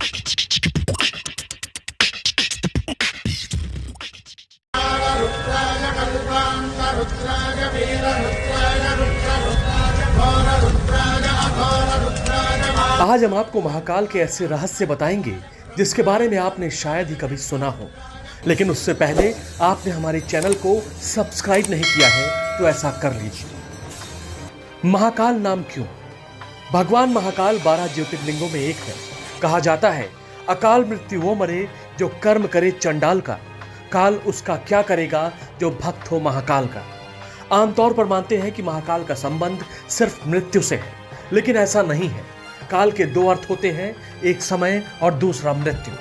आज हम आपको महाकाल के ऐसे रहस्य बताएंगे जिसके बारे में आपने शायद ही कभी सुना हो, लेकिन उससे पहले आपने हमारे चैनल को सब्सक्राइब नहीं किया है तो ऐसा कर लीजिए। महाकाल नाम क्यों? भगवान महाकाल 12 ज्योतिर्लिंगों में एक है। कहा जाता है अकाल मृत्यु वो मरे जो कर्म करे चंडाल का, काल उसका क्या करेगा जो भक्त हो महाकाल का। आमतौर पर मानते हैं कि महाकाल का संबंध सिर्फ मृत्यु से है, लेकिन ऐसा नहीं है। काल के दो अर्थ होते हैं, एक समय और दूसरा मृत्यु।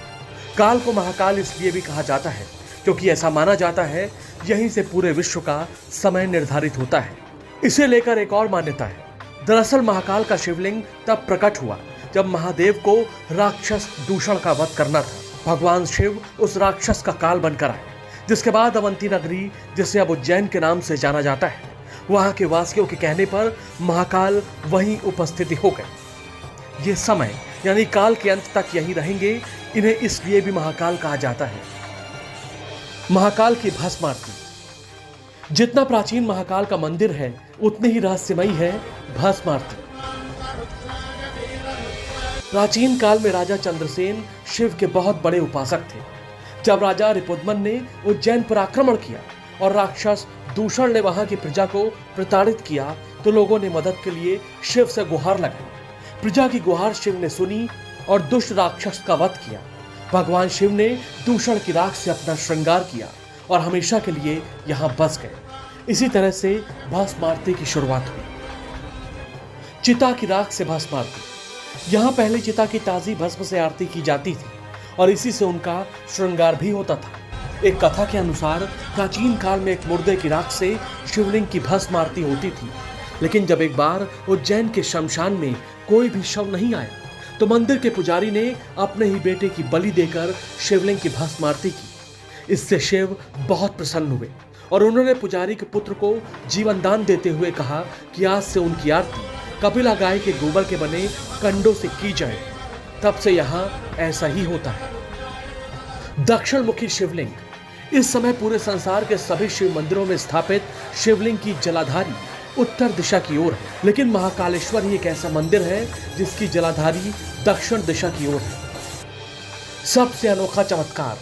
काल को महाकाल इसलिए भी कहा जाता है क्योंकि ऐसा माना जाता है यहीं से पूरे विश्व का समय निर्धारित होता है। इसे लेकर एक और मान्यता है। दरअसल महाकाल का शिवलिंग तब प्रकट हुआ जब महादेव को राक्षस दूषण का वध करना था। भगवान शिव उस राक्षस का काल बनकर आए, जिसके बाद अवंती नगरी, जिसे अब उज्जैन के नाम से जाना जाता है, वहां के वासियों के कहने पर महाकाल वहीं उपस्थित हो गए। ये समय यानी काल के अंत तक यहीं रहेंगे। इन्हें इसलिए भी महाकाल कहा जाता है। महाकाल की भस्म आरती। जितना प्राचीन महाकाल का मंदिर है उतनी ही रहस्यमयी है भस्म आरती। प्राचीन काल में राजा चंद्रसेन शिव के बहुत बड़े उपासक थे। जब राजा रिपुदमन ने उज्जैन पर आक्रमण किया और राक्षस दूषण ने वहां की प्रजा को प्रताड़ित किया तो लोगों ने मदद के लिए शिव से गुहार लगाई। प्रजा की गुहार शिव ने सुनी और दुष्ट राक्षस का वध किया। भगवान शिव ने दूषण की राख से अपना श्रृंगार किया और हमेशा के लिए यहां बस गए। इसी तरह से भस्म आरती की शुरुआत हुई। चिता की राख से भस्म आरती। यहां पहले चिता की ताजी भस्म से आरती की जाती थी और इसी से उनका श्रृंगार भी होता था। एक कथा के अनुसार प्राचीन काल में एक मुर्दे की राख से शिवलिंग की भस्म आरती होती थी, लेकिन जब एक बार उज्जैन के शमशान में कोई भी शव नहीं आया तो मंदिर के पुजारी ने अपने ही बेटे की बलि देकर शिवलिंग की भस्म आरती की। इससे शिव बहुत प्रसन्न हुए और उन्होंने पुजारी के पुत्र को जीवन दान देते हुए कहा कि आज से उनकी आरती कपिला गाय के गोबर के बने कंडों से की जाए। तब से यहाँ ऐसा ही होता है। दक्षिण मुखी शिवलिंग। इस समय पूरे संसार के सभी शिव मंदिरों में स्थापित शिवलिंग की जलाधारी उत्तर दिशा की ओर है, लेकिन महाकालेश्वर ही एक ऐसा मंदिर है जिसकी जलाधारी दक्षिण दिशा की ओर है। सबसे अनोखा चमत्कार।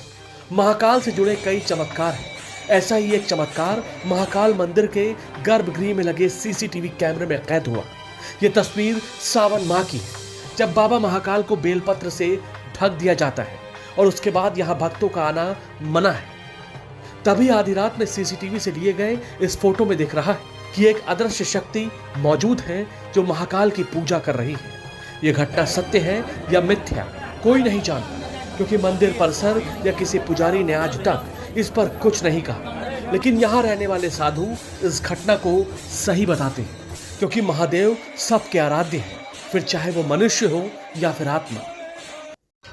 महाकाल से जुड़े कई चमत्कार हैं। ऐसा ही एक चमत्कार महाकाल मंदिर के गर्भगृह में लगे सीसीटीवी कैमरे में कैद हुआ। यह तस्वीर सावन माह की है, जब बाबा महाकाल को बेलपत्र से ढक दिया जाता है और उसके बाद यहाँ भक्तों का आना मना है। तभी आधी रात में सीसीटीवी से लिए गए इस फोटो में दिख रहा है कि एक अदृश्य शक्ति मौजूद है जो महाकाल की पूजा कर रही है। यह घटना सत्य है या मिथ्या कोई नहीं जानता, क्योंकि मंदिर परिसर या किसी पुजारी ने आज तक इस पर कुछ नहीं कहा। लेकिन यहाँ रहने वाले साधु इस घटना को सही बताते हैं, क्योंकि महादेव सबके आराध्य हैं, फिर चाहे वो मनुष्य हो या फिर आत्मा।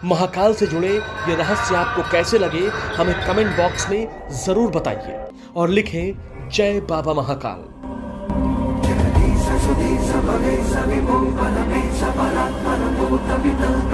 महाकाल से जुड़े ये रहस्य आपको कैसे लगे हमें कमेंट बॉक्स में जरूर बताइए और लिखें जय बाबा महाकाल। Sa